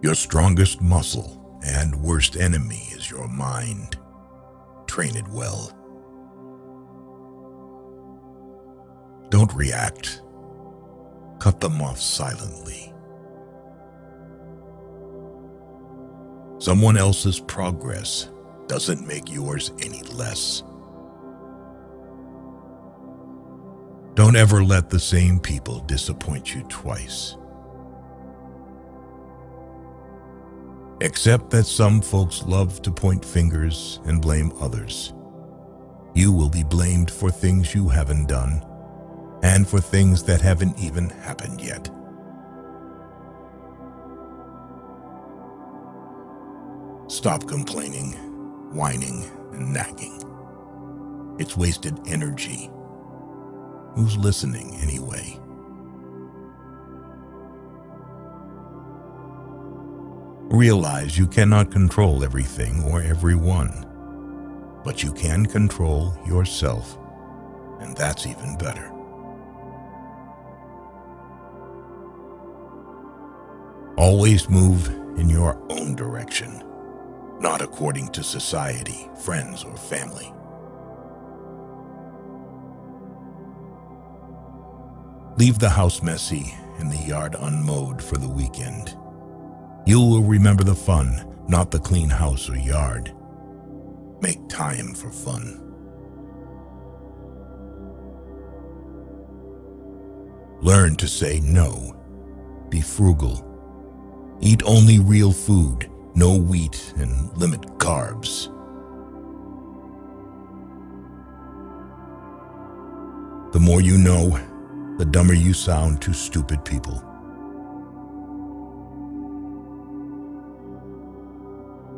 Your strongest muscle and worst enemy is your mind. Train it well. Don't react. Cut them off silently. Someone else's progress doesn't make yours any less. Don't ever let the same people disappoint you twice. Accept that some folks love to point fingers and blame others. You will be blamed for things you haven't done and for things that haven't even happened yet. Stop complaining, whining, and nagging. It's wasted energy. Who's listening anyway? Realize you cannot control everything or everyone, but you can control yourself, and that's even better. Always move in your own direction, not according to society, friends, or family. Leave the house messy and the yard unmowed for the weekend. You will remember the fun, not the clean house or yard. Make time for fun. Learn to say no. Be frugal. Eat only real food, no wheat, and limit carbs. The more you know, the dumber you sound to stupid people.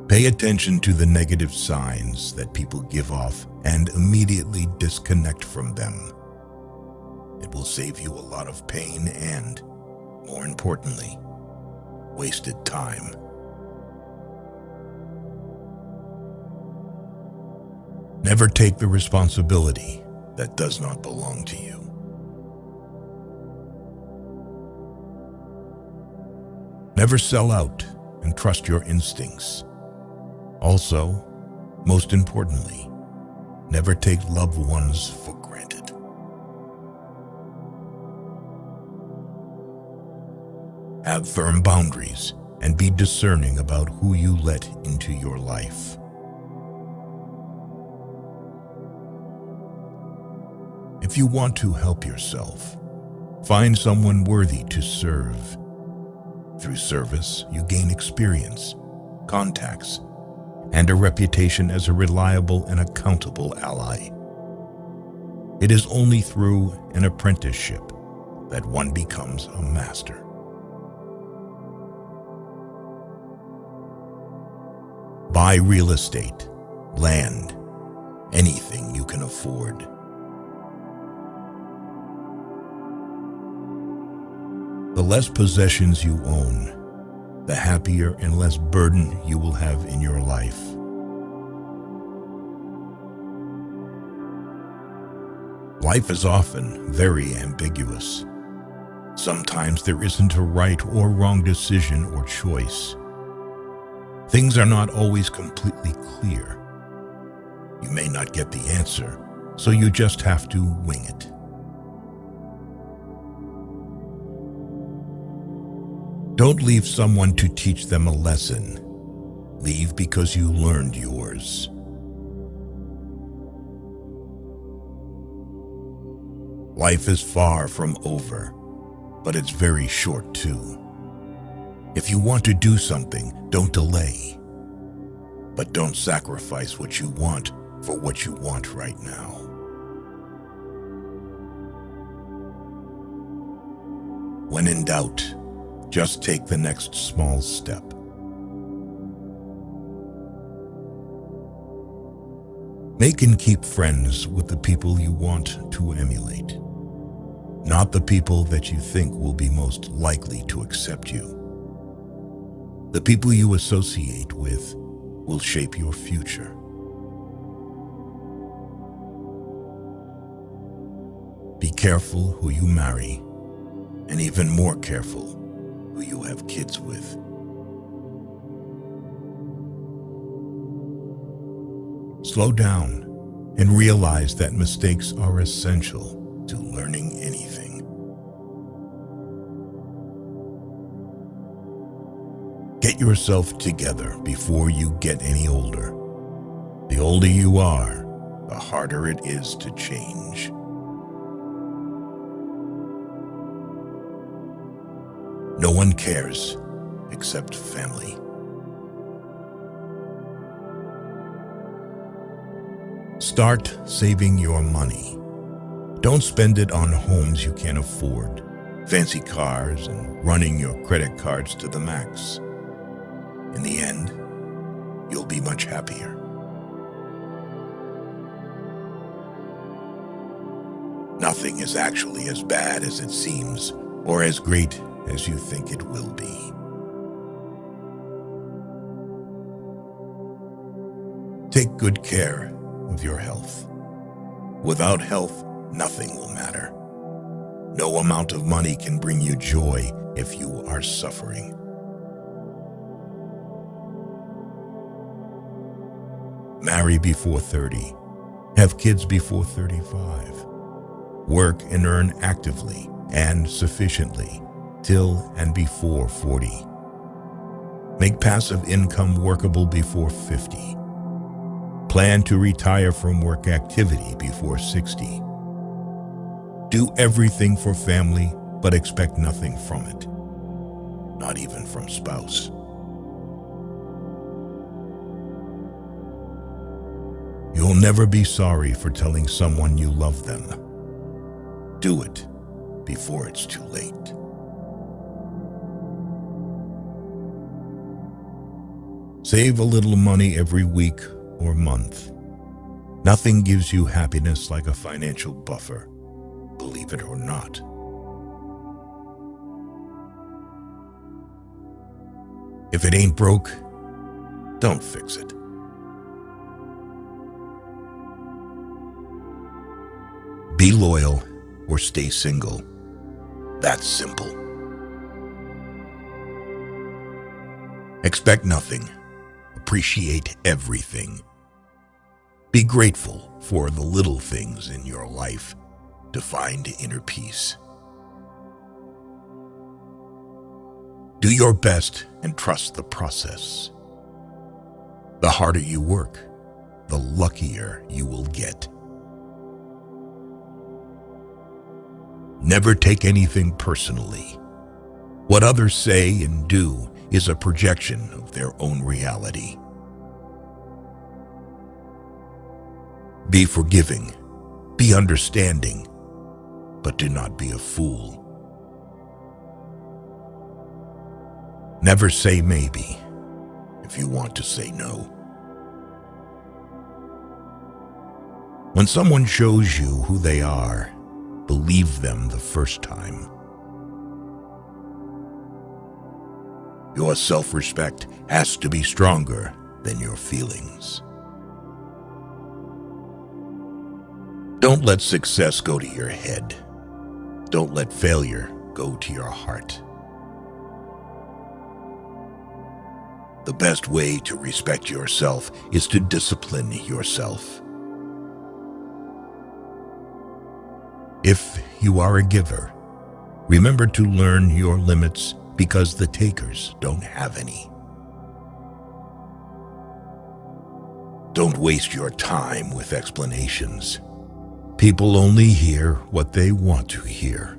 Pay attention to the negative signs that people give off and immediately disconnect from them. It will save you a lot of pain and, more importantly, wasted time. Never take the responsibility that does not belong to you. Never sell out and trust your instincts. Also, most importantly, never take loved ones for granted. Have firm boundaries and be discerning about who you let into your life. If you want to help yourself, find someone worthy to serve. Through service, you gain experience, contacts, and a reputation as a reliable and accountable ally. It is only through an apprenticeship that one becomes a master. Buy real estate, land, anything you can afford. The less possessions you own, the happier and less burden you will have in your life. Life is often very ambiguous. Sometimes there isn't a right or wrong decision or choice. Things are not always completely clear. You may not get the answer, so you just have to wing it. Don't leave someone to teach them a lesson. Leave because you learned yours. Life is far from over, but it's very short too. If you want to do something, don't delay. But don't sacrifice what you want for what you want right now. When in doubt, just take the next small step. Make and keep friends with the people you want to emulate, not the people that you think will be most likely to accept you. The people you associate with will shape your future. Be careful who you marry, and even more careful who you have kids with. Slow down and realize that mistakes are essential to learning anything. Get yourself together before you get any older. The older you are, the harder it is to change. No one cares except family. Start saving your money. Don't spend it on homes you can't afford, fancy cars, and running your credit cards to the max. In the end, you'll be much happier. Nothing is actually as bad as it seems, or as great as you think it will be. Take good care of your health. Without health, nothing will matter. No amount of money can bring you joy if you are suffering. Marry before 30. Have kids before 35. Work and earn actively and sufficiently till and before 40. Make passive income workable before 50. Plan to retire from work activity before 60. Do everything for family, but expect nothing from it. Not even from spouse. You'll never be sorry for telling someone you love them. Do it before it's too late. Save a little money every week or month. Nothing gives you happiness like a financial buffer, believe it or not. If it ain't broke, don't fix it. Be loyal or stay single. That's simple. Expect nothing. Appreciate everything. Be grateful for the little things in your life to find inner peace. Do your best and trust the process. The harder you work, the luckier you will get. Never take anything personally. What others say and do is a projection of their own reality. Be forgiving, be understanding, but do not be a fool. Never say maybe if you want to say no. When someone shows you who they are, believe them the first time. Your self-respect has to be stronger than your feelings. Don't let success go to your head. Don't let failure go to your heart. The best way to respect yourself is to discipline yourself. If you are a giver, remember to learn your limits because the takers don't have any. Don't waste your time with explanations. People only hear what they want to hear.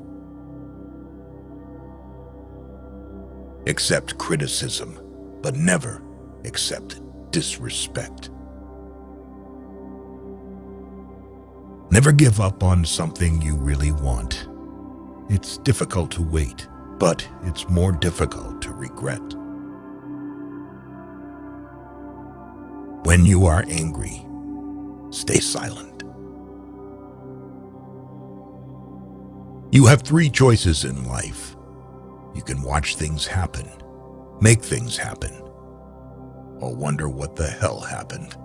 Accept criticism, but never accept disrespect. Never give up on something you really want. It's difficult to wait, but it's more difficult to regret. When you are angry, stay silent. You have 3 choices in life. You can watch things happen, make things happen, or wonder what the hell happened.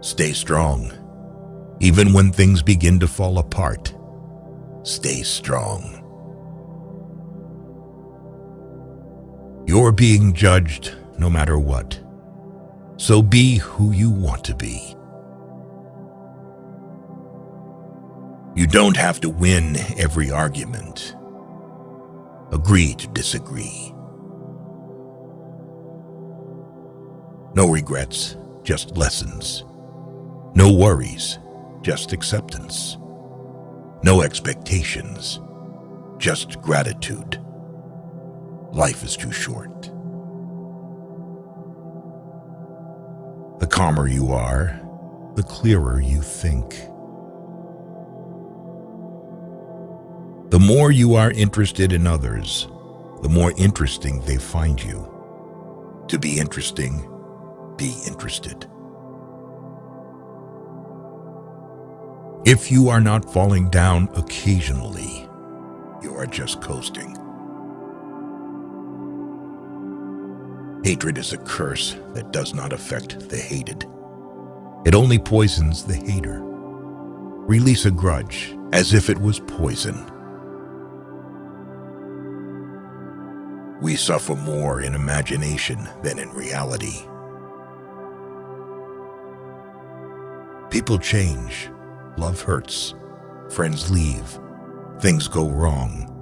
Stay strong. Even when things begin to fall apart, stay strong. You're being judged no matter what. So be who you want to be. You don't have to win every argument. Agree to disagree. No regrets, just lessons. No worries, just acceptance. No expectations, just gratitude. Life is too short. The calmer you are, the clearer you think. The more you are interested in others, the more interesting they find you. To be interesting, be interested. If you are not falling down occasionally, you are just coasting. Hatred is a curse that does not affect the hated. It only poisons the hater. Release a grudge as if it was poison. We suffer more in imagination than in reality. People change, love hurts, friends leave, things go wrong.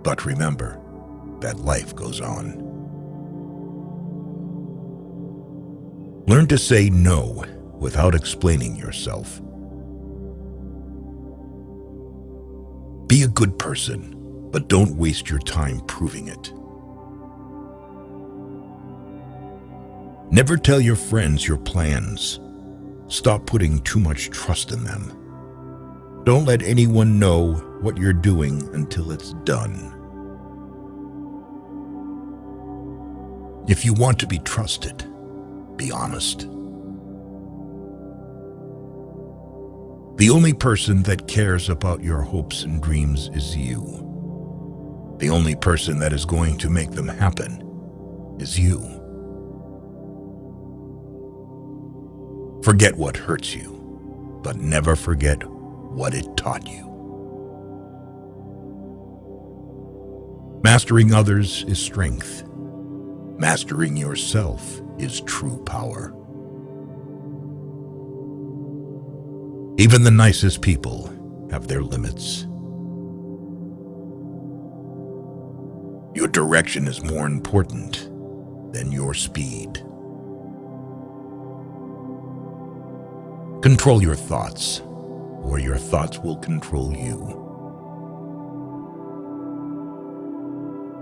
But remember that life goes on. Learn to say no without explaining yourself. Be a good person, but don't waste your time proving it. Never tell your friends your plans. Stop putting too much trust in them. Don't let anyone know what you're doing until it's done. If you want to be trusted, be honest. The only person that cares about your hopes and dreams is you. The only person that is going to make them happen is you. Forget what hurts you, but never forget what it taught you. Mastering others is strength. Mastering yourself is true power. Even the nicest people have their limits. Your direction is more important than your speed. Control your thoughts, or your thoughts will control you.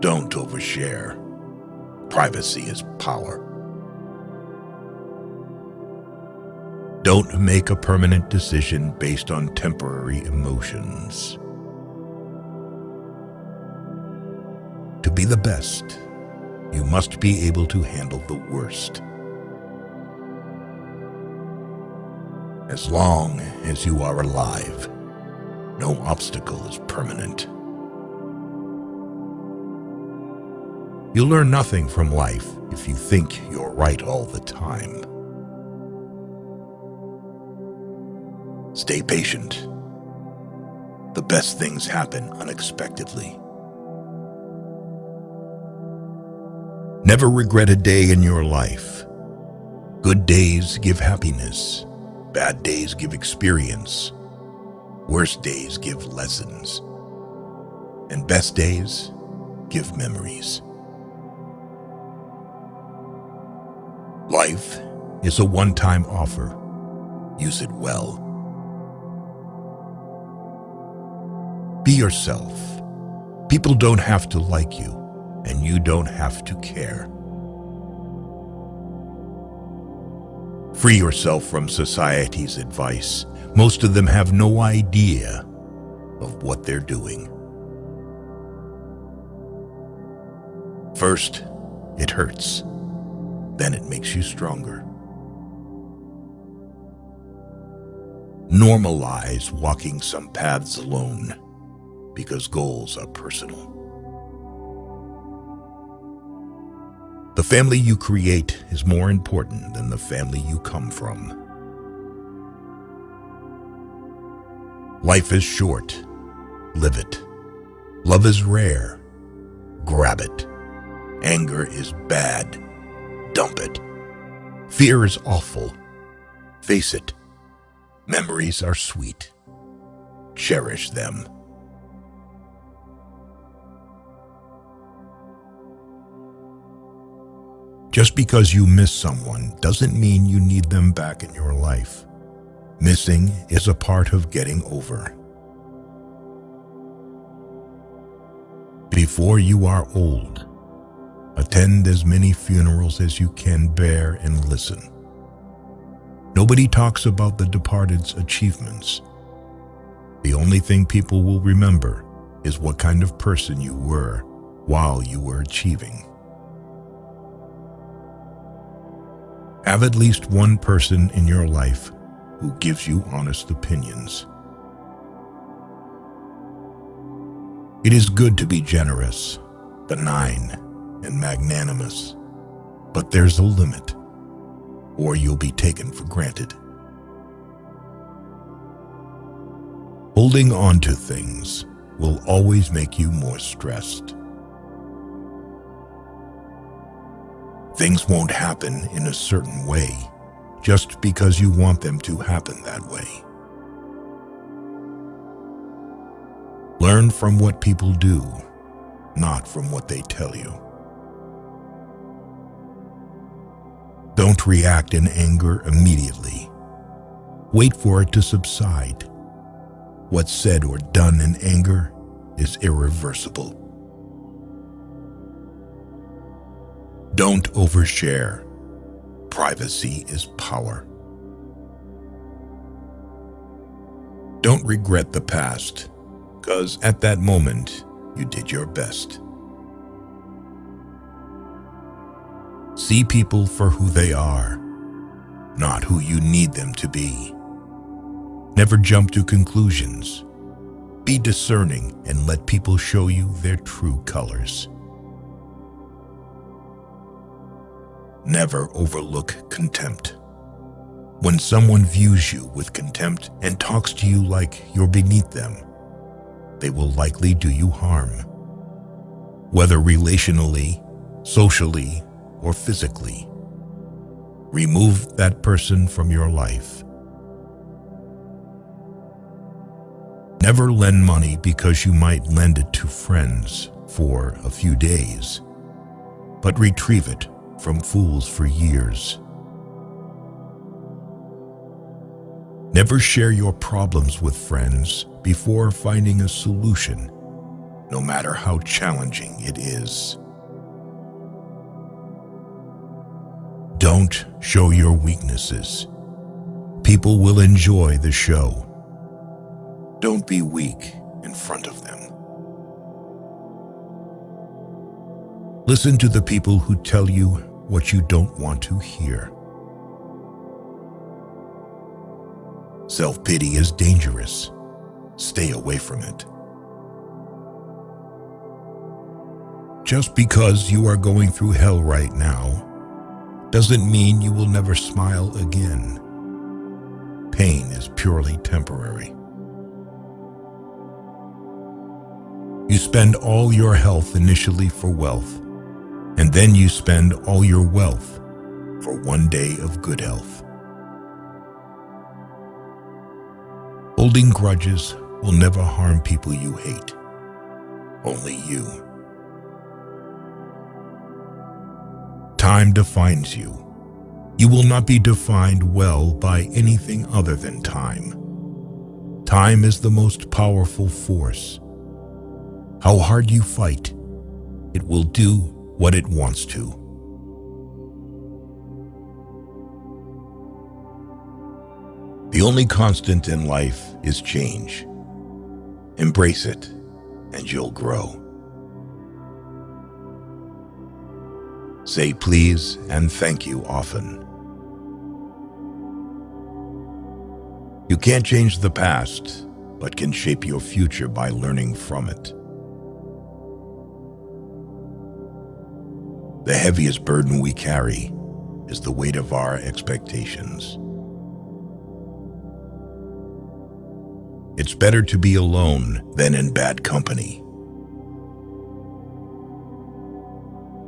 Don't overshare. Privacy is power. Don't make a permanent decision based on temporary emotions. To be the best, you must be able to handle the worst. As long as you are alive, no obstacle is permanent. You learn nothing from life if you think you're right all the time. Stay patient. The best things happen unexpectedly. Never regret a day in your life. Good days give happiness. Bad days give experience. Worst days give lessons. And best days give memories. Life is a one-time offer. Use it well. Be yourself. People don't have to like you, and you don't have to care. Free yourself from society's advice. Most of them have no idea of what they're doing. First, it hurts. Then it makes you stronger. Normalize walking some paths alone, because goals are personal. The family you create is more important than the family you come from. Life is short. Live it. Love is rare. Grab it. Anger is bad. Dump it. Fear is awful. Face it. Memories are sweet. Cherish them. Just because you miss someone doesn't mean you need them back in your life. Missing is a part of getting over. Before you are old, attend as many funerals as you can bear and listen. Nobody talks about the departed's achievements. The only thing people will remember is what kind of person you were while you were achieving. Have at least one person in your life who gives you honest opinions. It is good to be generous, benign, and magnanimous, but there's a limit, or you'll be taken for granted. Holding on to things will always make you more stressed. Things won't happen in a certain way just because you want them to happen that way. Learn from what people do, not from what they tell you. Don't react in anger immediately. Wait for it to subside. What's said or done in anger is irreversible. Don't overshare. Privacy is power. Don't regret the past, because at that moment, you did your best. See people for who they are, not who you need them to be. Never jump to conclusions. Be discerning and let people show you their true colors. Never overlook contempt. When someone views you with contempt and talks to you like you're beneath them, they will likely do you harm. Whether relationally, socially, or physically, remove that person from your life. Never lend money because you might lend it to friends for a few days, but retrieve it from fools for years. Never share your problems with friends before finding a solution, no matter how challenging it is. Don't show your weaknesses. People will enjoy the show. Don't be weak in front of them. Listen to the people who tell you what you don't want to hear. Self-pity is dangerous. Stay away from it. Just because you are going through hell right now doesn't mean you will never smile again. Pain is purely temporary. You spend all your health initially for wealth, and then you spend all your wealth for one day of good health. Holding grudges will never harm people you hate, only you. Time defines you. You will not be defined well by anything other than time. Time is the most powerful force. How hard you fight, it will do what it wants to. The only constant in life is change. Embrace it, and you'll grow. Say please and thank you often. You can't change the past, but can shape your future by learning from it. The heaviest burden we carry is the weight of our expectations. It's better to be alone than in bad company.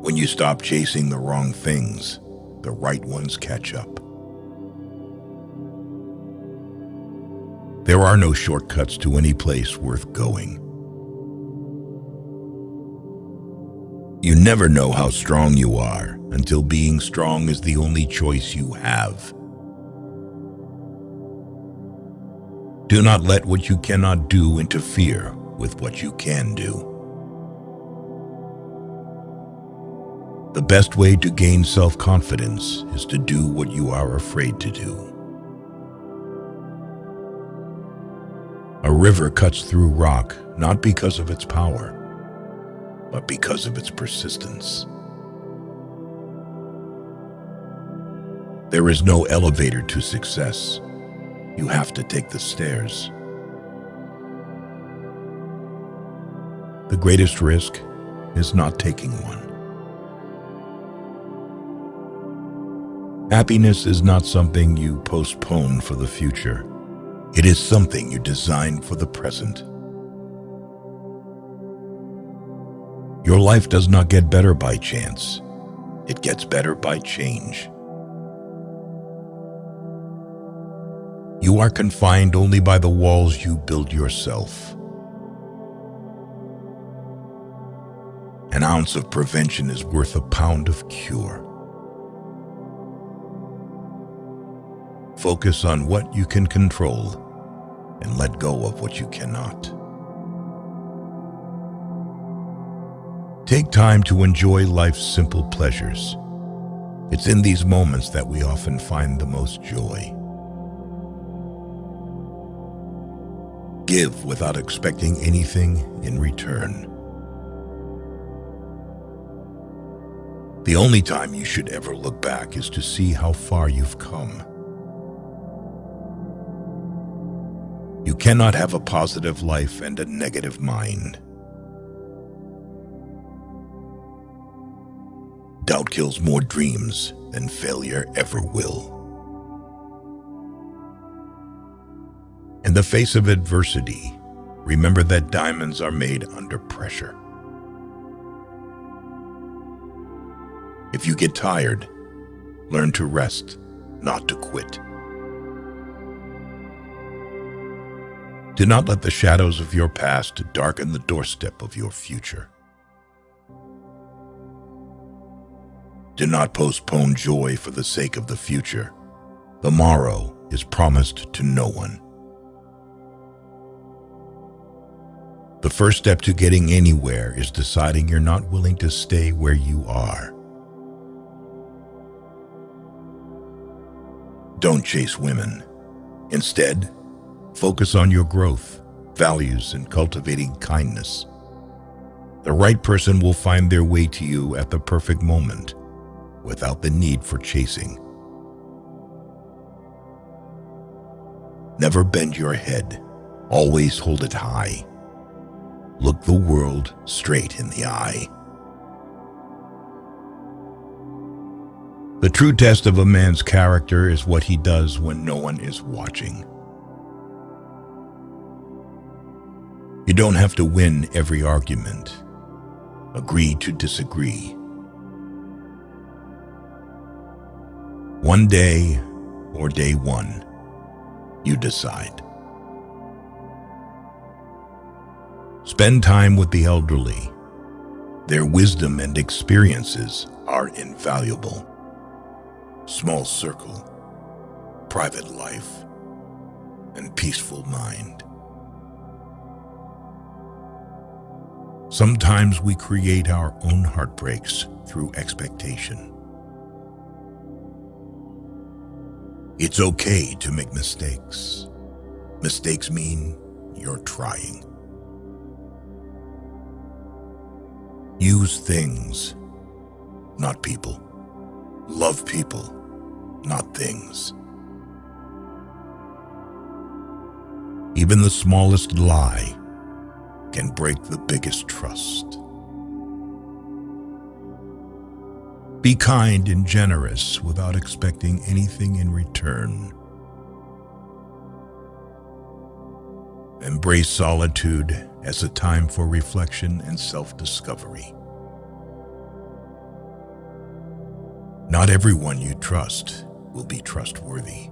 When you stop chasing the wrong things, the right ones catch up. There are no shortcuts to any place worth going. You never know how strong you are until being strong is the only choice you have. Do not let what you cannot do interfere with what you can do. The best way to gain self-confidence is to do what you are afraid to do. A river cuts through rock not because of its power, but because of its persistence. There is no elevator to success. You have to take the stairs. The greatest risk is not taking one. Happiness is not something you postpone for the future. It is something you design for the present. Your life does not get better by chance. It gets better by change. You are confined only by the walls you build yourself. An ounce of prevention is worth a pound of cure. Focus on what you can control and let go of what you cannot. Take time to enjoy life's simple pleasures. It's in these moments that we often find the most joy. Give without expecting anything in return. The only time you should ever look back is to see how far you've come. You cannot have a positive life and a negative mind. Doubt kills more dreams than failure ever will. In the face of adversity, remember that diamonds are made under pressure. If you get tired, learn to rest, not to quit. Do not let the shadows of your past darken the doorstep of your future. Do not postpone joy for the sake of the future. The morrow is promised to no one. The first step to getting anywhere is deciding you're not willing to stay where you are. Don't chase women. Instead, focus on your growth, values, and cultivating kindness. The right person will find their way to you at the perfect moment, without the need for chasing. Never bend your head. Always hold it high. Look the world straight in the eye. The true test of a man's character is what he does when no one is watching. You don't have to win every argument. Agree to disagree. One day or day one, you decide. Spend time with the elderly. Their wisdom and experiences are invaluable. Small circle, private life, and peaceful mind. Sometimes we create our own heartbreaks through expectation. It's okay to make mistakes. Mistakes mean you're trying. Use things, not people. Love people, not things. Even the smallest lie can break the biggest trust. Be kind and generous without expecting anything in return. Embrace solitude as a time for reflection and self-discovery. Not everyone you trust will be trustworthy.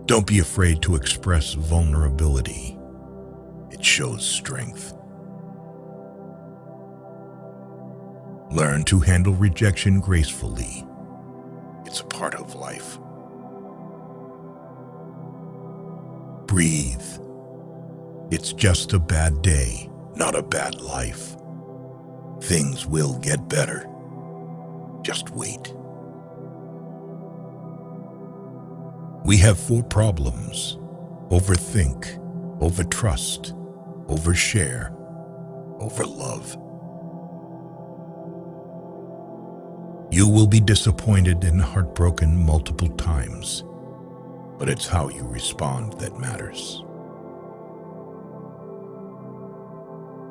Don't be afraid to express vulnerability. It shows strength. Learn to handle rejection gracefully. It's a part of life. Breathe. It's just a bad day, not a bad life. Things will get better. Just wait. We have 4 problems: overthink, overtrust, overshare, overlove. You will be disappointed and heartbroken multiple times, but it's how you respond that matters.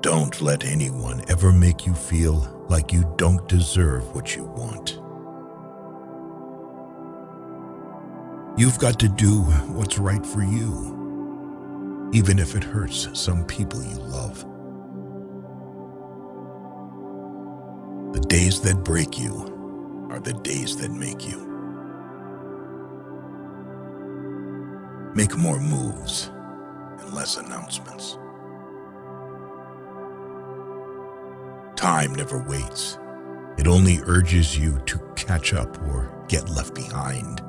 Don't let anyone ever make you feel like you don't deserve what you want. You've got to do what's right for you, even if it hurts some people you love. The days that break you are the days that make you. Make more moves and less announcements. Time never waits. It only urges you to catch up or get left behind.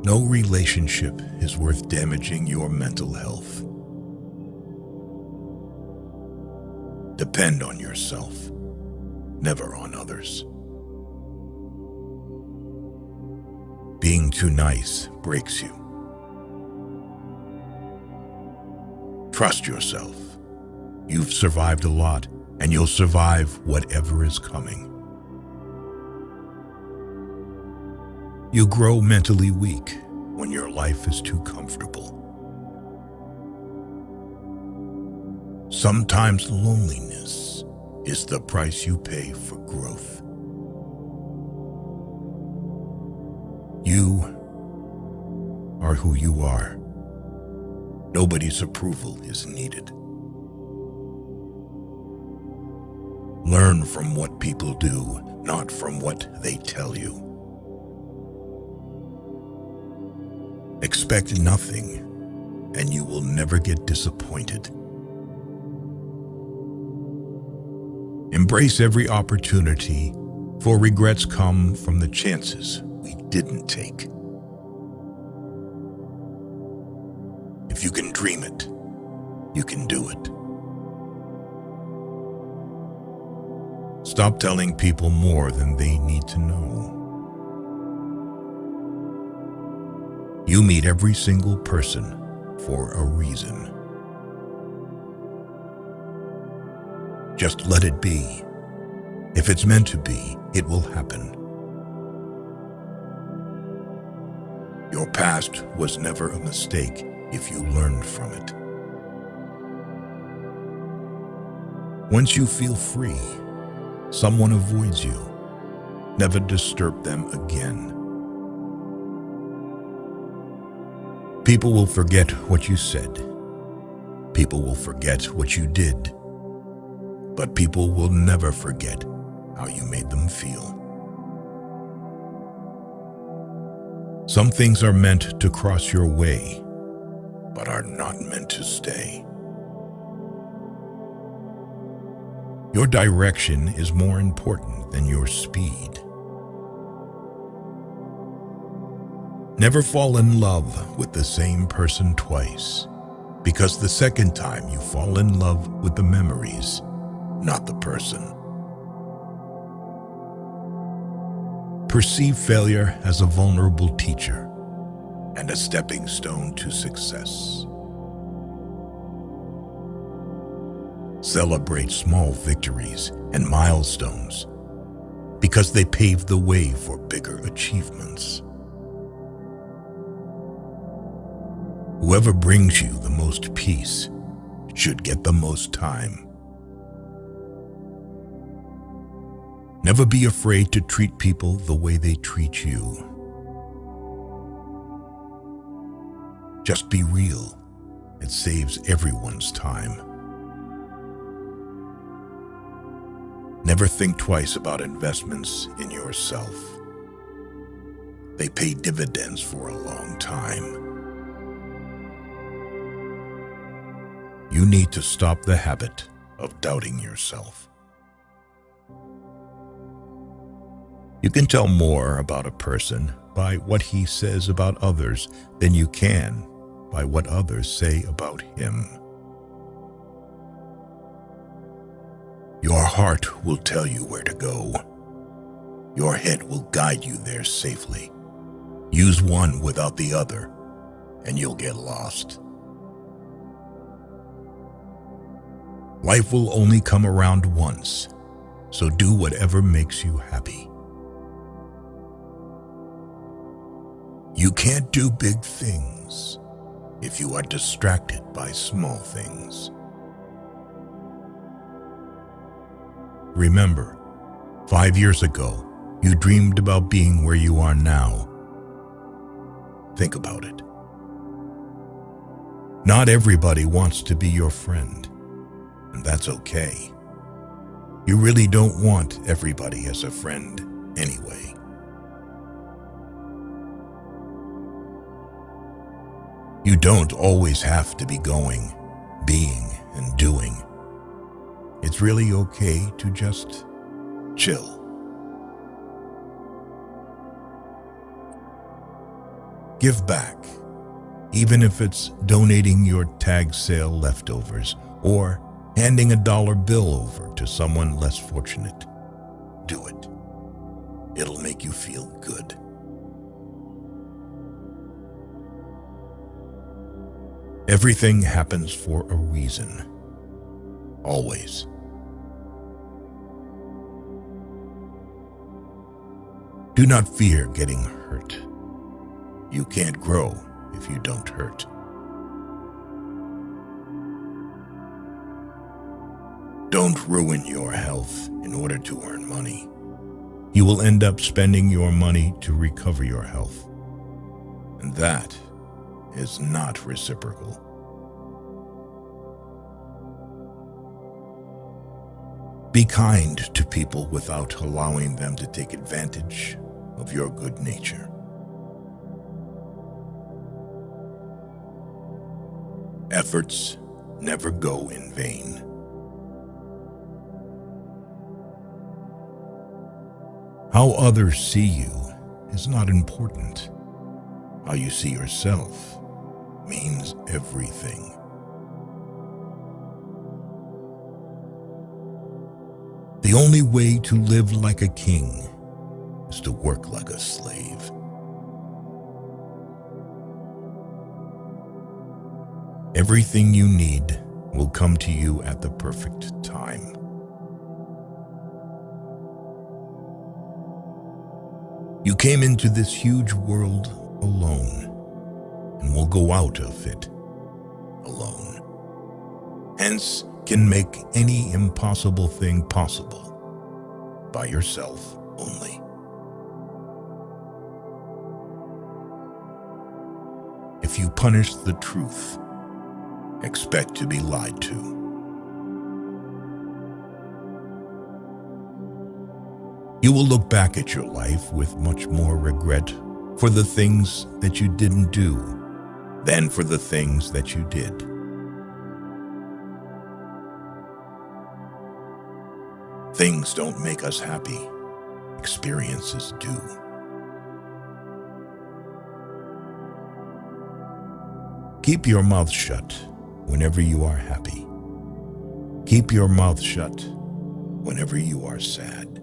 No relationship is worth damaging your mental health. Depend on yourself, never on others. Being too nice breaks you. Trust yourself. You've survived a lot, and you'll survive whatever is coming. You grow mentally weak when your life is too comfortable. Sometimes loneliness is the price you pay for growth. You are who you are. Nobody's approval is needed. Learn from what people do, not from what they tell you. Expect nothing, and you will never get disappointed. Embrace every opportunity, for regrets come from the chances we didn't take. If you can dream it, you can do it. Stop telling people more than they need to know. You meet every single person for a reason. Just let it be. If it's meant to be, it will happen. Your past was never a mistake if you learned from it. Once you feel free, someone avoids you. Never disturb them again. People will forget what you said. People will forget what you did. But people will never forget how you made them feel. Some things are meant to cross your way, but are not meant to stay. Your direction is more important than your speed. Never fall in love with the same person twice, because the second time you fall in love with the memories, not the person. Perceive failure as a vulnerable teacher and a stepping stone to success. Celebrate small victories and milestones because they pave the way for bigger achievements. Whoever brings you the most peace should get the most time. Never be afraid to treat people the way they treat you. Just be real. It saves everyone's time. Never think twice about investments in yourself. They pay dividends for a long time. You need to stop the habit of doubting yourself. You can tell more about a person by what he says about others than you can by what others say about him. Your heart will tell you where to go. Your head will guide you there safely. Use one without the other, and you'll get lost. Life will only come around once, so do whatever makes you happy. You can't do big things if you are distracted by small things. Remember, 5 years ago, you dreamed about being where you are now. Think about it. Not everybody wants to be your friend, and that's okay. You really don't want everybody as a friend anyway. You don't always have to be going, being, and doing. It's really okay to just chill. Give back, even if it's donating your tag sale leftovers or handing a dollar bill over to someone less fortunate. Do it. It'll make you feel good. Everything happens for a reason. Always. Do not fear getting hurt. You can't grow if you don't hurt. Don't ruin your health in order to earn money. You will end up spending your money to recover your health. And that is not reciprocal. Be kind to people without allowing them to take advantage of your good nature. Efforts never go in vain. How others see you is not important. How you see yourself means everything. The only way to live like a king is to work like a slave. Everything you need will come to you at the perfect time. You came into this huge world alone and will go out of it alone. Hence, can make any impossible thing possible by yourself only. If you punish the truth, expect to be lied to. You will look back at your life with much more regret for the things that you didn't do than for the things that you did. Things don't make us happy. Experiences do. Keep your mouth shut whenever you are happy. Keep your mouth shut whenever you are sad.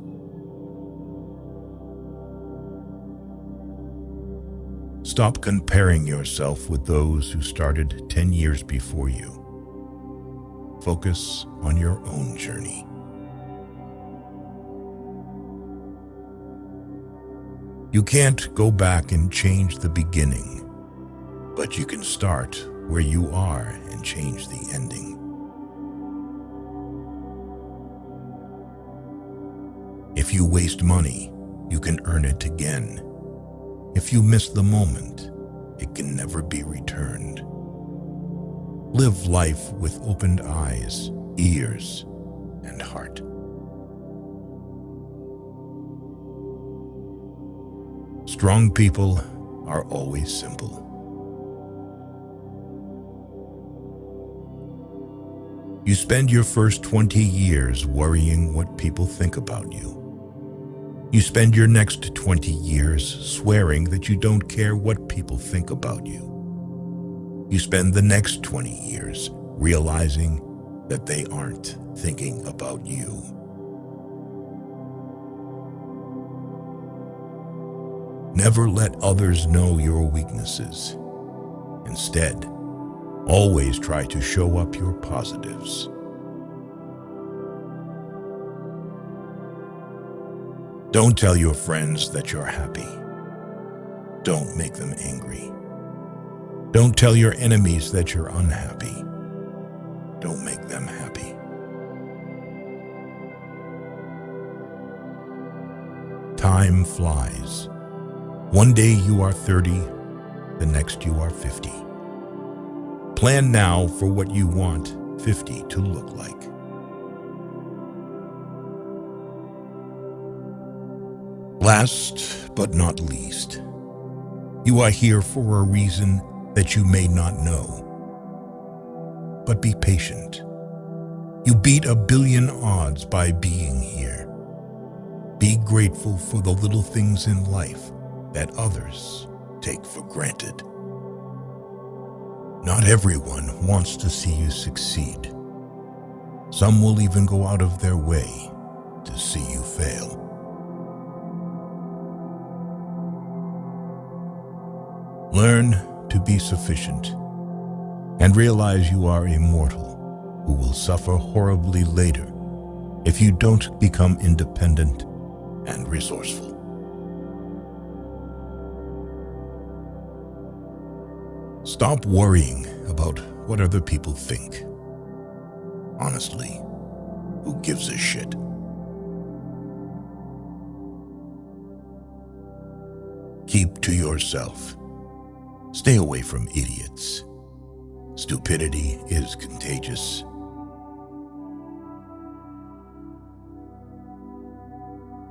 Stop comparing yourself with those who started 10 years before you. Focus on your own journey. You can't go back and change the beginning, but you can start where you are and change the ending. If you waste money, you can earn it again. If you miss the moment, it can never be returned. Live life with opened eyes, ears, and heart. Strong people are always simple. You spend your first 20 years worrying what people think about you. You spend your next 20 years swearing that you don't care what people think about you. You spend the next 20 years realizing that they aren't thinking about you. Never let others know your weaknesses. Instead, always try to show up your positives. Don't tell your friends that you're happy. Don't make them angry. Don't tell your enemies that you're unhappy. Don't make them happy. Time flies. One day you are 30, the next you are 50. Plan now for what you want 50 to look like. Last but not least, you are here for a reason that you may not know. But be patient. You beat 1,000,000,000 odds by being here. Be grateful for the little things in life that others take for granted. Not everyone wants to see you succeed. Some will even go out of their way to see you fail. Learn to be sufficient and realize you are immortal, who will suffer horribly later if you don't become independent and resourceful. Stop worrying about what other people think. Honestly, who gives a shit? Keep to yourself. Stay away from idiots. Stupidity is contagious.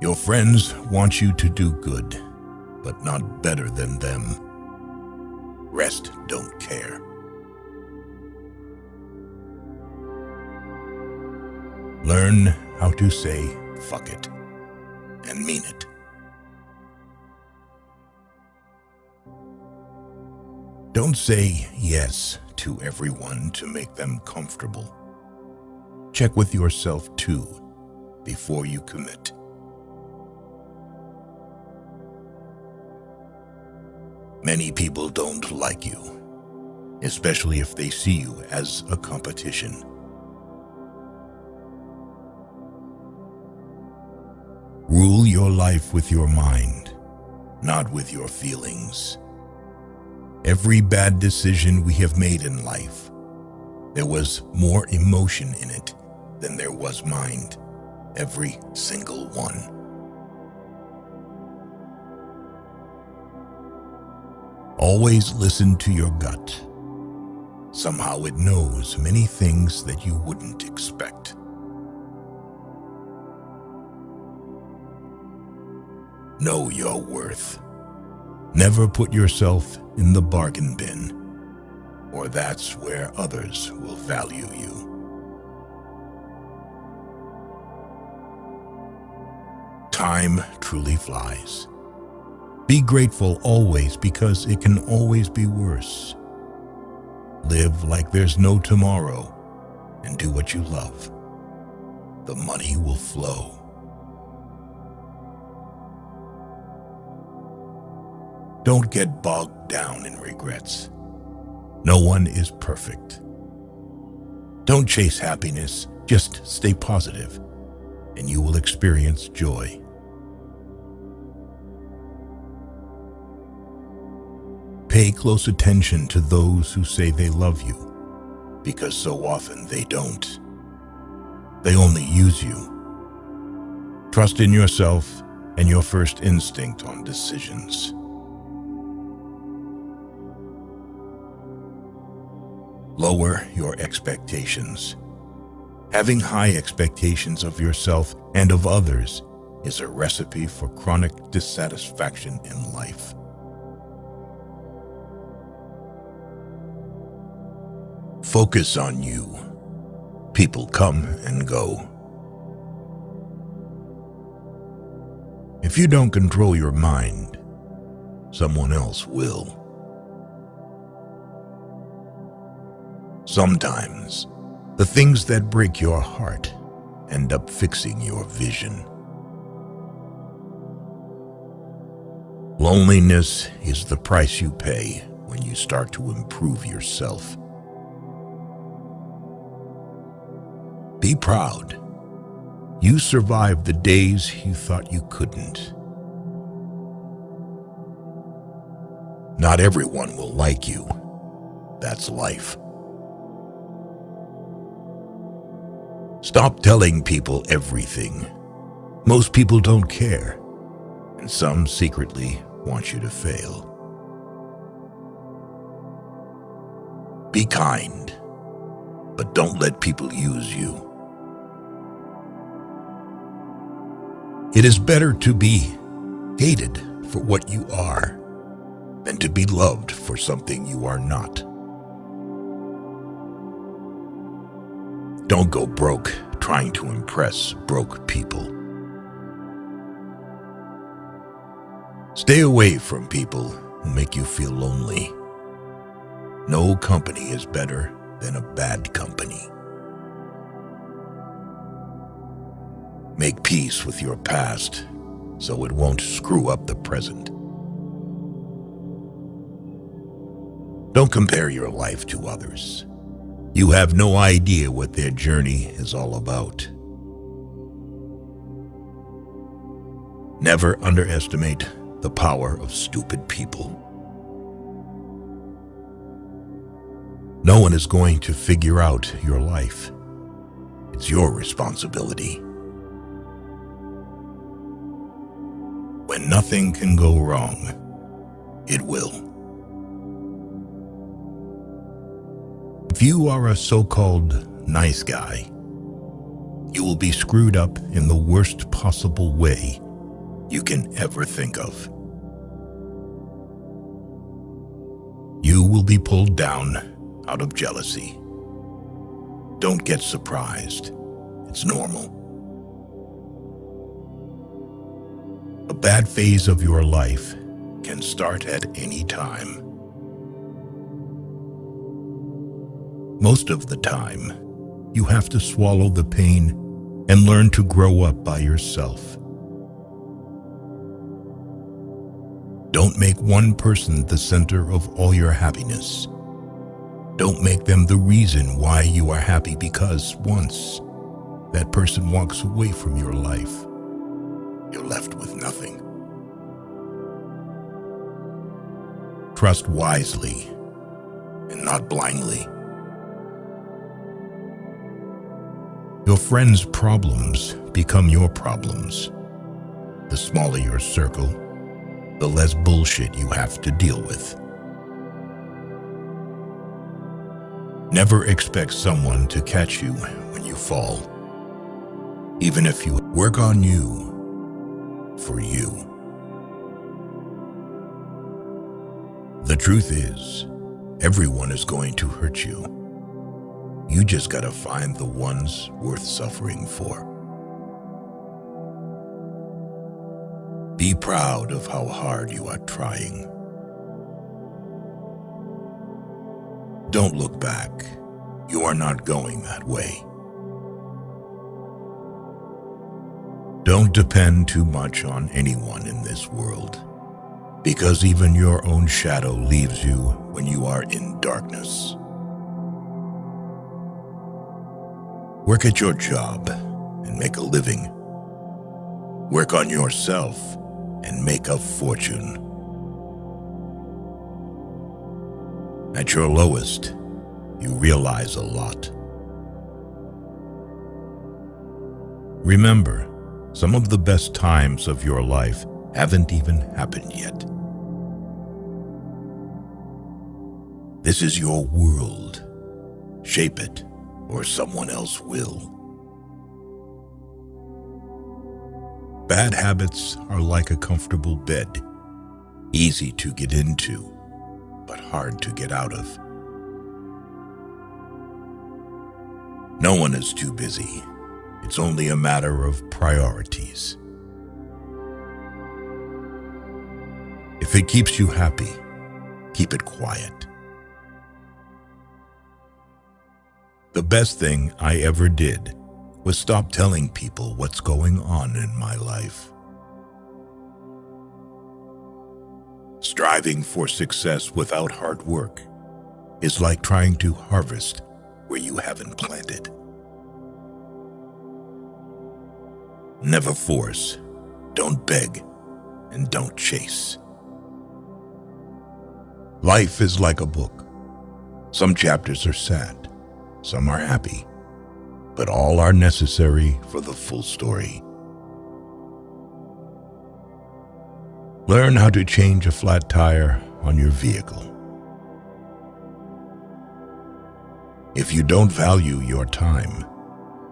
Your friends want you to do good, but not better than them. Rest don't care. Learn how to say fuck it and mean it. Don't say yes to everyone to make them comfortable. Check with yourself too before you commit. Many people don't like you, especially if they see you as a competition. Rule your life with your mind, not with your feelings. Every bad decision we have made in life, there was more emotion in it than there was mind. Every single one. Always listen to your gut. Somehow it knows many things that you wouldn't expect. Know your worth. Never put yourself in the bargain bin, or that's where others will value you. Time truly flies. Be grateful always because it can always be worse. Live like there's no tomorrow and do what you love. The money will flow. Don't get bogged down in regrets. No one is perfect. Don't chase happiness, just stay positive, and you will experience joy. Pay close attention to those who say they love you, because so often they don't. They only use you. Trust in yourself and your first instinct on decisions. Lower your expectations. Having high expectations of yourself and of others is a recipe for chronic dissatisfaction in life. Focus on you. People come and go. If you don't control your mind, someone else will. Sometimes, the things that break your heart end up fixing your vision. Loneliness is the price you pay when you start to improve yourself. Be proud. You survived the days you thought you couldn't. Not everyone will like you. That's life. Stop telling people everything. Most people don't care, and some secretly want you to fail. Be kind, but don't let people use you. It is better to be hated for what you are than to be loved for something you are not. Don't go broke trying to impress broke people. Stay away from people who make you feel lonely. No company is better than a bad company. Make peace with your past so it won't screw up the present. Don't compare your life to others. You have no idea what their journey is all about. Never underestimate the power of stupid people. No one is going to figure out your life. It's your responsibility. When nothing can go wrong, it will. If you are a so-called nice guy, you will be screwed up in the worst possible way you can ever think of. You will be pulled down out of jealousy. Don't get surprised. It's normal. A bad phase of your life can start at any time. Most of the time, you have to swallow the pain and learn to grow up by yourself. Don't make one person the center of all your happiness. Don't make them the reason why you are happy, because once that person walks away from your life, you're left with nothing. Trust wisely and not blindly. Your friends' problems become your problems. The smaller your circle, the less bullshit you have to deal with. Never expect someone to catch you when you fall. Even if you work on you, for you. The truth is, everyone is going to hurt you. You just gotta find the ones worth suffering for. Be proud of how hard you are trying. Don't look back. You are not going that way. Don't depend too much on anyone in this world, because even your own shadow leaves you when you are in darkness. Work at your job and make a living. Work on yourself and make a fortune. At your lowest, you realize a lot. Remember, some of the best times of your life haven't even happened yet. This is your world. Shape it, or someone else will. Bad habits are like a comfortable bed, easy to get into, but hard to get out of. No one is too busy. It's only a matter of priorities. If it keeps you happy, keep it quiet. The best thing I ever did was stop telling people what's going on in my life. Striving for success without hard work is like trying to harvest where you haven't planted. Never force, don't beg, and don't chase. Life is like a book. Some chapters are sad, some are happy, but all are necessary for the full story. Learn how to change a flat tire on your vehicle. If you don't value your time,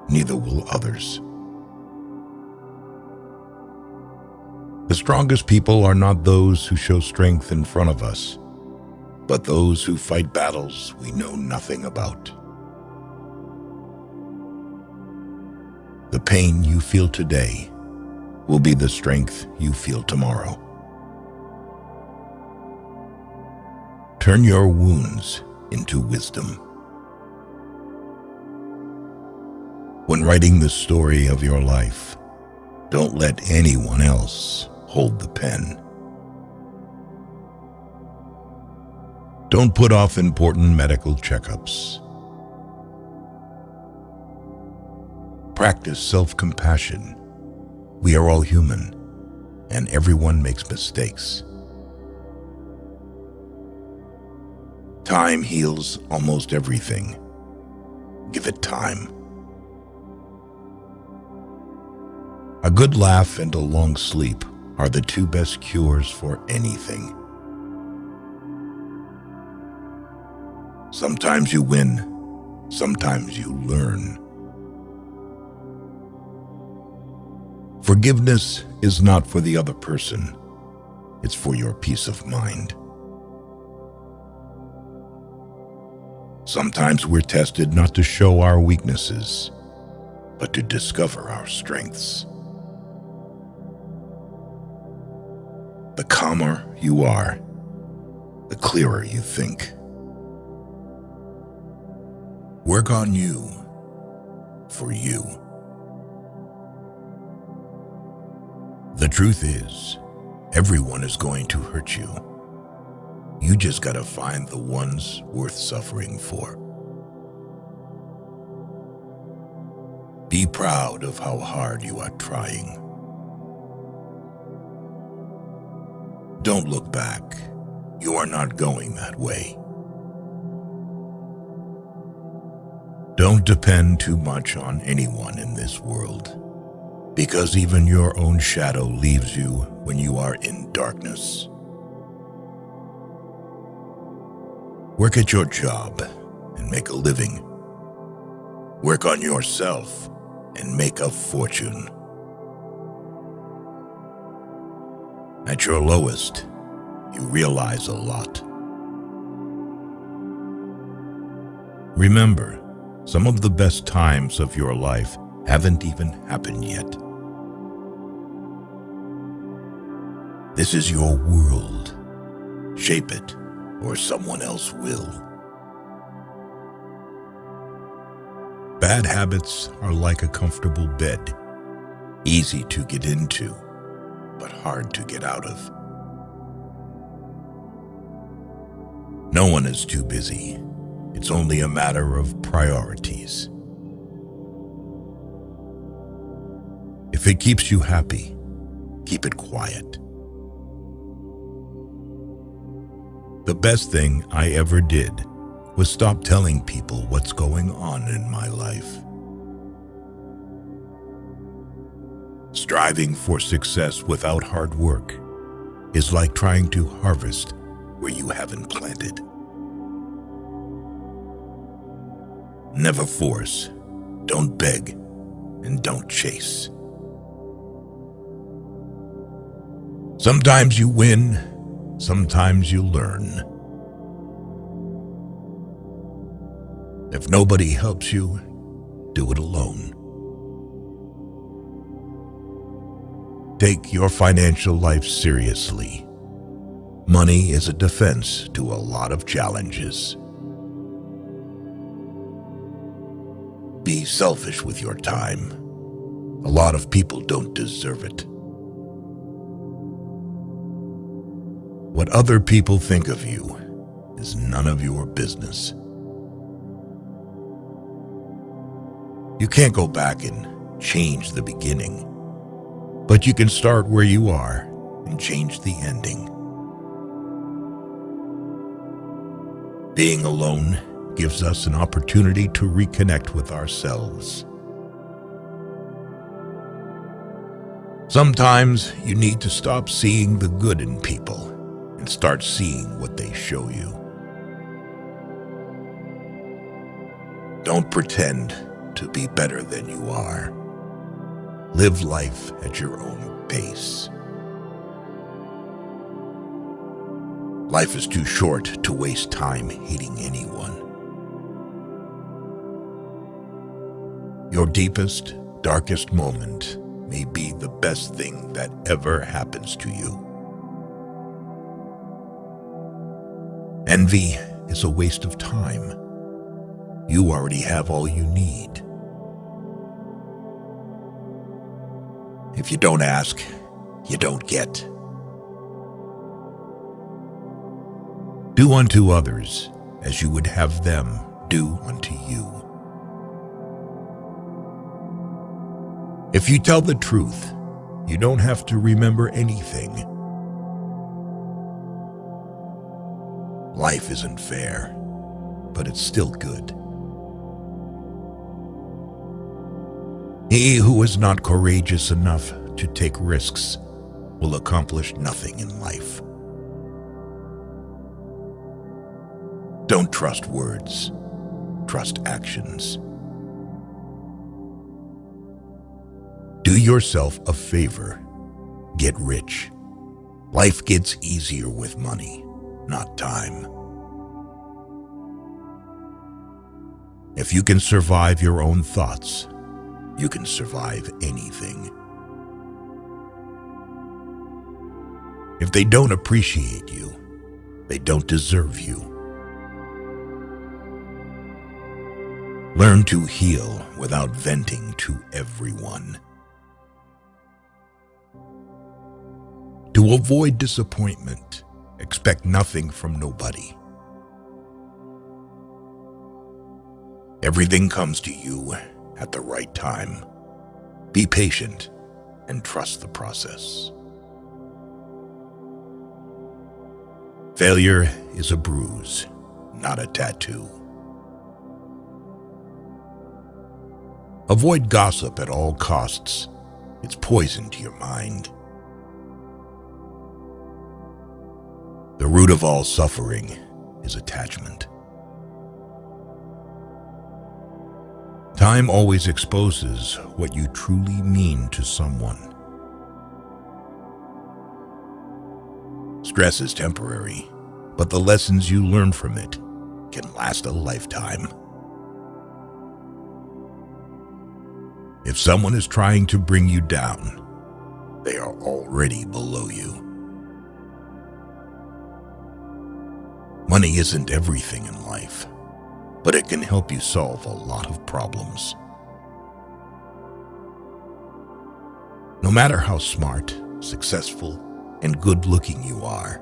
neither will others. The strongest people are not those who show strength in front of us, but those who fight battles we know nothing about. The pain you feel today will be the strength you feel tomorrow. Turn your wounds into wisdom. When writing the story of your life, don't let anyone else hold the pen. Don't put off important medical checkups. Practice self-compassion. We are all human, and everyone makes mistakes. Time heals almost everything. Give it time. A good laugh and a long sleep are the two best cures for anything. Sometimes you win, sometimes you learn. Forgiveness is not for the other person, it's for your peace of mind. Sometimes we're tested not to show our weaknesses, but to discover our strengths. The calmer you are, the clearer you think. Work on you, for you. The truth is, everyone is going to hurt you. You just gotta find the ones worth suffering for. Be proud of how hard you are trying. Don't look back. You are not going that way. Don't depend too much on anyone in this world, because even your own shadow leaves you when you are in darkness. Work at your job and make a living. Work on yourself and make a fortune. At your lowest, you realize a lot. Remember, some of the best times of your life haven't even happened yet. This is your world. Shape it, or someone else will. Bad habits are like a comfortable bed, easy to get into, but hard to get out of. No one is too busy. It's only a matter of priorities. If it keeps you happy, keep it quiet. The best thing I ever did was stop telling people what's going on in my life. Striving for success without hard work is like trying to harvest where you haven't planted. Never force, don't beg, and don't chase. Sometimes you win, sometimes you learn. If nobody helps you, do it alone. Take your financial life seriously. Money is a defense to a lot of challenges. Be selfish with your time. A lot of people don't deserve it. What other people think of you is none of your business. You can't go back and change the beginning, but you can start where you are and change the ending. Being alone gives us an opportunity to reconnect with ourselves. Sometimes you need to stop seeing the good in people and start seeing what they show you. Don't pretend to be better than you are. Live life at your own pace. Life is too short to waste time hating anyone. Your deepest, darkest moment may be the best thing that ever happens to you. Envy is a waste of time. You already have all you need. If you don't ask, you don't get. Do unto others as you would have them do unto you. If you tell the truth, you don't have to remember anything. Life isn't fair, but it's still good. He who is not courageous enough to take risks will accomplish nothing in life. Don't trust words, trust actions. Do yourself a favor. Get rich. Life gets easier with money, not time. If you can survive your own thoughts, you can survive anything. If they don't appreciate you, they don't deserve you. Learn to heal without venting to everyone. To avoid disappointment, expect nothing from nobody. Everything comes to you at the right time. Be patient and trust the process. Failure is a bruise, not a tattoo. Avoid gossip at all costs. It's poison to your mind. The root of all suffering is attachment. Time always exposes what you truly mean to someone. Stress is temporary, but the lessons you learn from it can last a lifetime. If someone is trying to bring you down, they are already below you. Money isn't everything in life, but it can help you solve a lot of problems. No matter how smart, successful, and good-looking you are,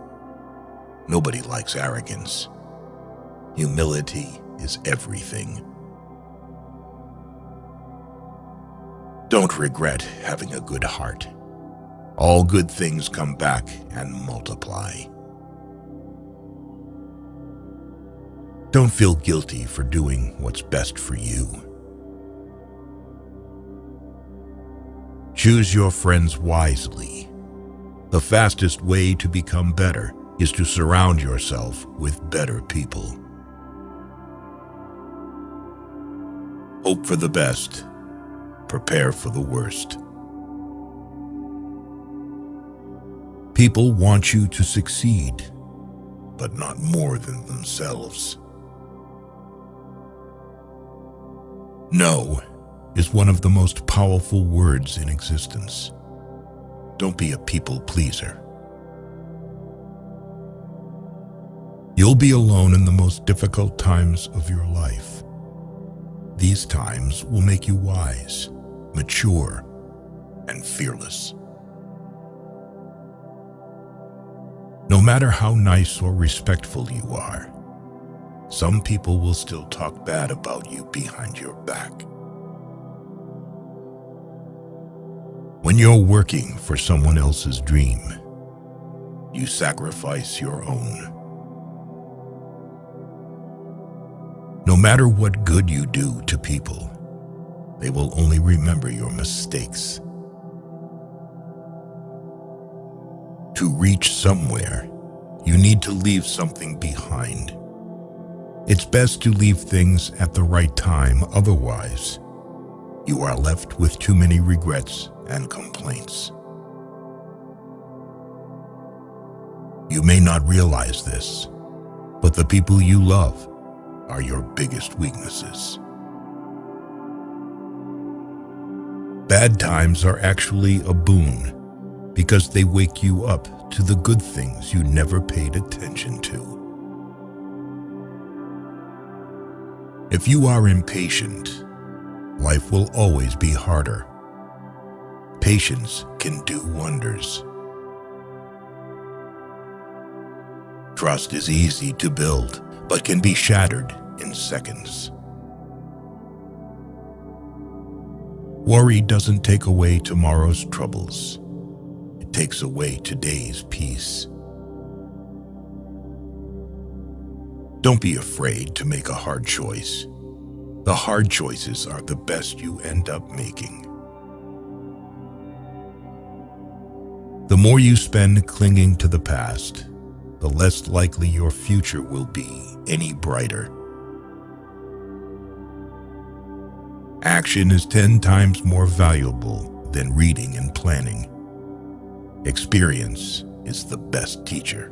nobody likes arrogance. Humility is everything. Don't regret having a good heart. All good things come back and multiply. Don't feel guilty for doing what's best for you. Choose your friends wisely. The fastest way to become better is to surround yourself with better people. Hope for the best. Prepare for the worst. People want you to succeed, but not more than themselves. No is one of the most powerful words in existence. Don't be a people pleaser. You'll be alone in the most difficult times of your life. These times will make you wise, mature, and fearless. No matter how nice or respectful you are, some people will still talk bad about you behind your back. When you're working for someone else's dream, you sacrifice your own. No matter what good you do to people, they will only remember your mistakes. To reach somewhere, you need to leave something behind. It's best to leave things at the right time, otherwise, you are left with too many regrets and complaints. You may not realize this, but the people you love are your biggest weaknesses. Bad times are actually a boon because they wake you up to the good things you never paid attention to. If you are impatient, life will always be harder. Patience can do wonders. Trust is easy to build, but can be shattered in seconds. Worry doesn't take away tomorrow's troubles. It takes away today's peace. Don't be afraid to make a hard choice. The hard choices are the best you end up making. The more you spend clinging to the past, the less likely your future will be any brighter. Action is 10 times more valuable than reading and planning. Experience is the best teacher.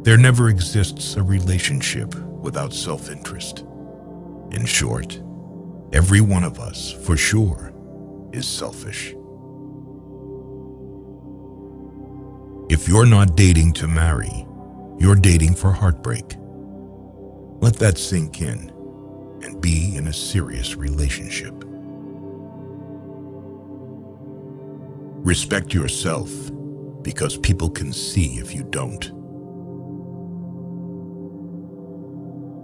There never exists a relationship without self-interest. In short, every one of us, for sure, is selfish. If you're not dating to marry, you're dating for heartbreak. Let that sink in and be in a serious relationship. Respect yourself because people can see if you don't.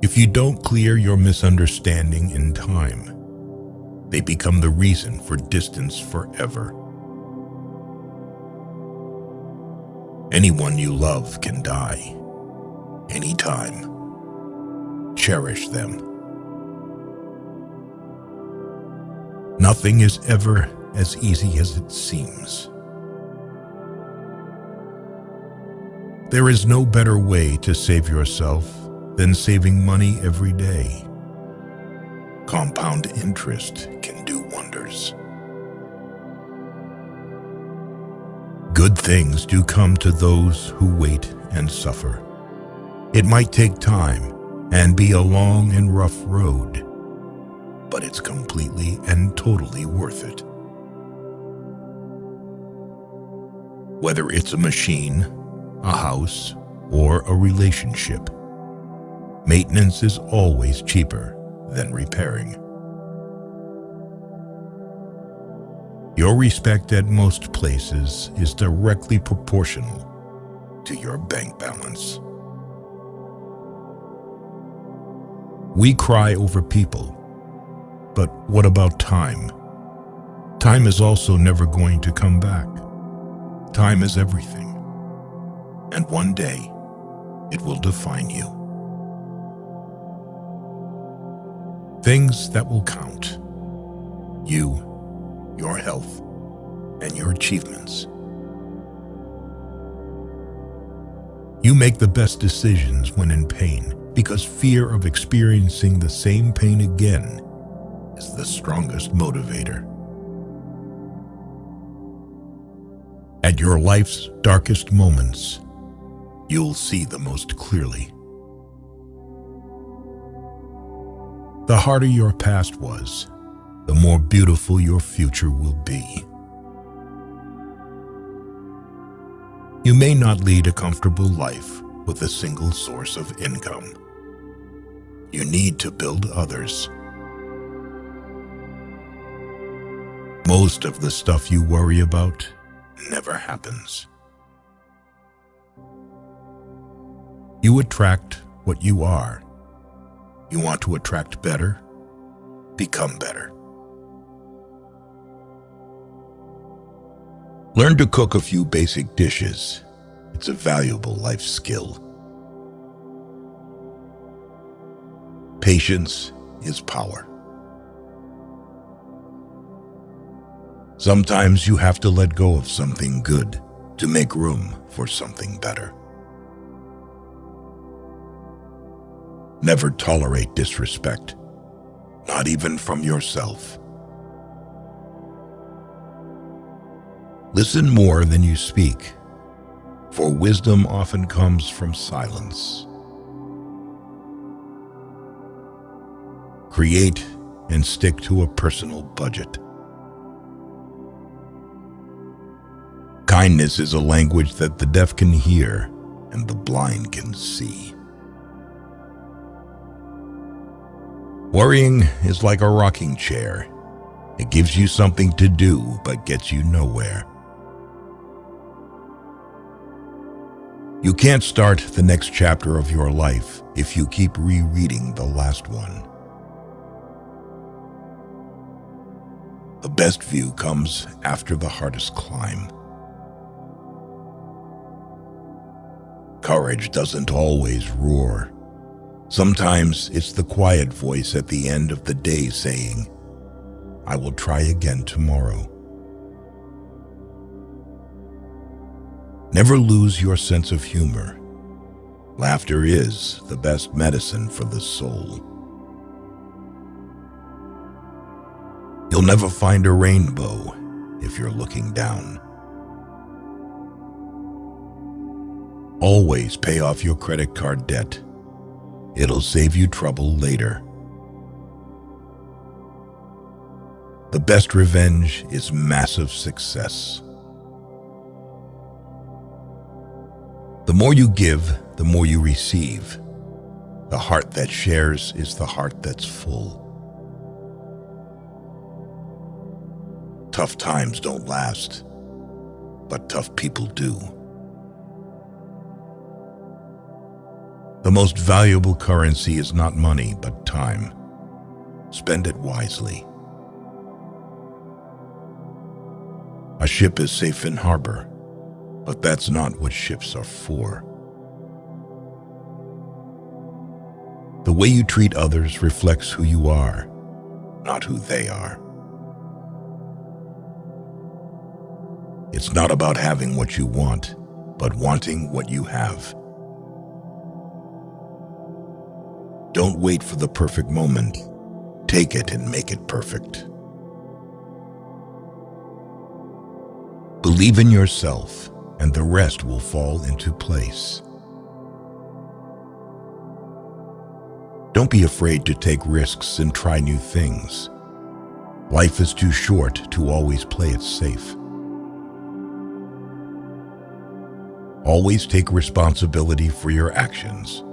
If you don't clear your misunderstanding in time, they become the reason for distance forever. Anyone you love can die, anytime. Cherish them. Nothing is ever as easy as it seems. There is no better way to save yourself than saving money every day. Compound interest can do wonders. Good things do come to those who wait and suffer. It might take time and be a long and rough road, but it's completely and totally worth it. Whether it's a machine, a house, or a relationship, maintenance is always cheaper than repairing. Your respect at most places is directly proportional to your bank balance. We cry over people, but what about time? Time is also never going to come back. Time is everything, and one day it will define you. Things that will count: you, your health, and your achievements. You make the best decisions when in pain, because fear of experiencing the same pain again is the strongest motivator. At your life's darkest moments, you'll see the most clearly. The harder your past was, the more beautiful your future will be. You may not lead a comfortable life with a single source of income. You need to build others. Most of the stuff you worry about never happens. You attract what you are. You want to attract better? Become better. Learn to cook a few basic dishes. It's a valuable life skill. Patience is power. Sometimes you have to let go of something good to make room for something better. Never tolerate disrespect, not even from yourself. Listen more than you speak, for wisdom often comes from silence. Create and stick to a personal budget. Kindness is a language that the deaf can hear and the blind can see. Worrying is like a rocking chair. It gives you something to do, but gets you nowhere. You can't start the next chapter of your life if you keep rereading the last one. The best view comes after the hardest climb. Courage doesn't always roar. Sometimes it's the quiet voice at the end of the day saying, "I will try again tomorrow." Never lose your sense of humor. Laughter is the best medicine for the soul. You'll never find a rainbow if you're looking down. Always pay off your credit card debt. It'll save you trouble later. The best revenge is massive success. The more you give, the more you receive. The heart that shares is the heart that's full. Tough times don't last, but tough people do. The most valuable currency is not money, but time. Spend it wisely. A ship is safe in harbor, but that's not what ships are for. The way you treat others reflects who you are, not who they are. It's not about having what you want, but wanting what you have. Don't wait for the perfect moment. Take it and make it perfect. Believe in yourself, and the rest will fall into place. Don't be afraid to take risks and try new things. Life is too short to always play it safe. Always take responsibility for your actions,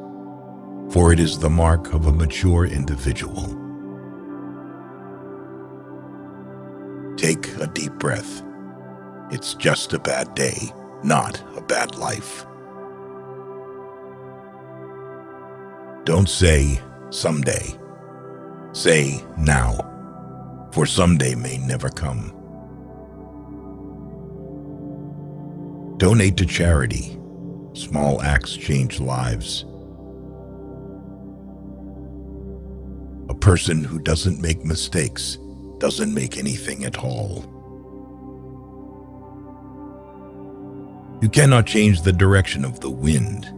for it is the mark of a mature individual. Take a deep breath. It's just a bad day, not a bad life. Don't say someday. Say now, for someday may never come. Donate to charity. Small acts change lives. A person who doesn't make mistakes doesn't make anything at all. You cannot change the direction of the wind,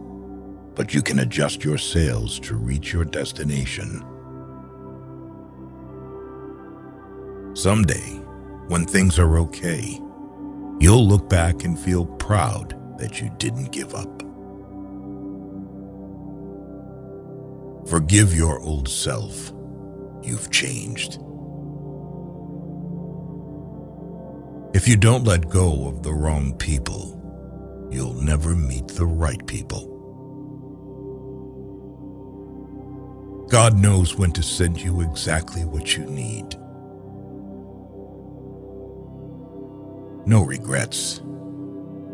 but you can adjust your sails to reach your destination. Someday, when things are okay, You'll look back and feel proud that you didn't give up. Forgive your old self. You've changed. If you don't let go of the wrong people, you'll never meet the right people. God knows when to send you exactly what you need. No regrets.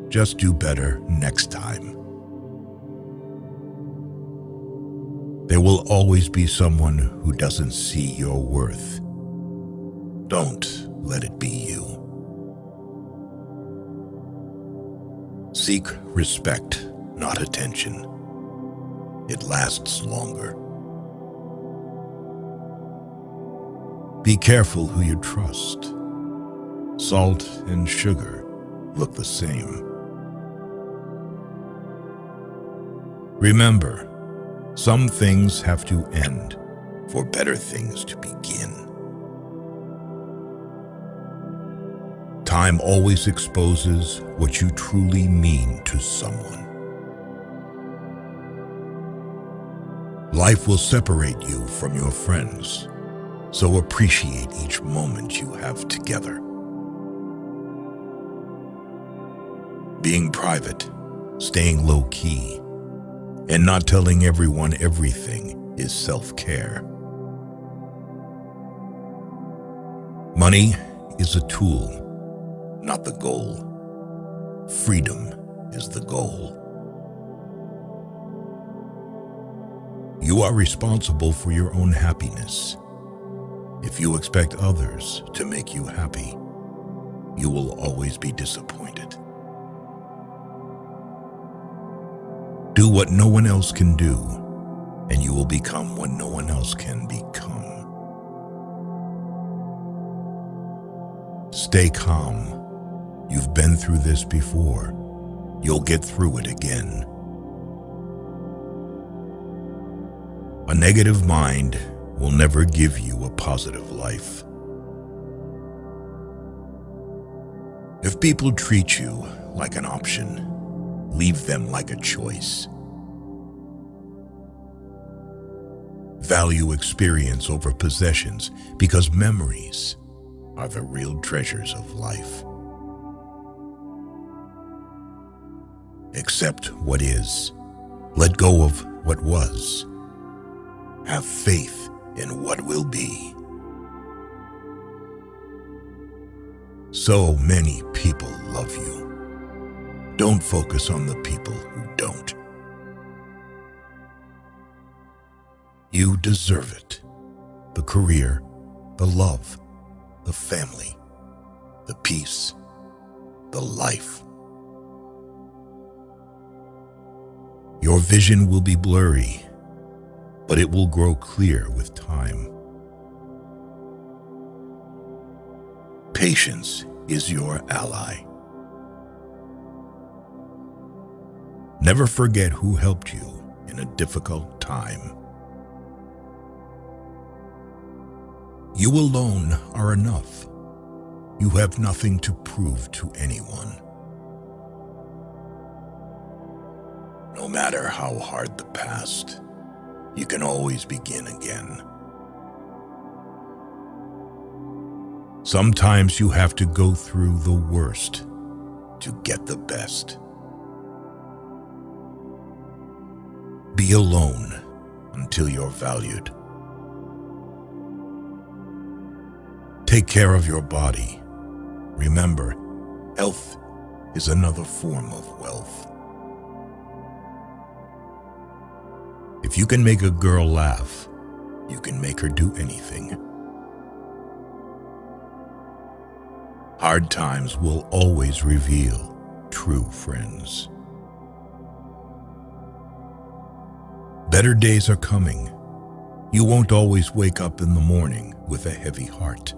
Just do better next time. There will always be someone who doesn't see your worth. Don't let it be you. Seek respect, not attention. It lasts longer. Be careful who you trust. Salt and sugar look the same. Remember, some things have to end for better things to begin. Time always exposes what you truly mean to someone. Life will separate you from your friends, so appreciate each moment you have together. Being private, staying low-key, and not telling everyone everything is self-care. Money is a tool, not the goal. Freedom is the goal. You are responsible for your own happiness. If you expect others to make you happy, you will always be disappointed. Do what no one else can do, and you will become what no one else can become. Stay calm. You've been through this before. You'll get through it again. A negative mind will never give you a positive life. If people treat you like an option, leave them like a choice. Value experience over possessions because memories are the real treasures of life. Accept what is. Let go of what was. Have faith in what will be. So many people love you. Don't focus on the people who don't. You deserve it. The career, the love, the family, the peace, the life. Your vision will be blurry, but it will grow clear with time. Patience is your ally. Never forget who helped you in a difficult time. You alone are enough. You have nothing to prove to anyone. No matter how hard the past, you can always begin again. Sometimes you have to go through the worst to get the best. Be alone until you're valued. Take care of your body. Remember, health is another form of wealth. If you can make a girl laugh, you can make her do anything. Hard times will always reveal true friends. Better days are coming. You won't always wake up in the morning with a heavy heart.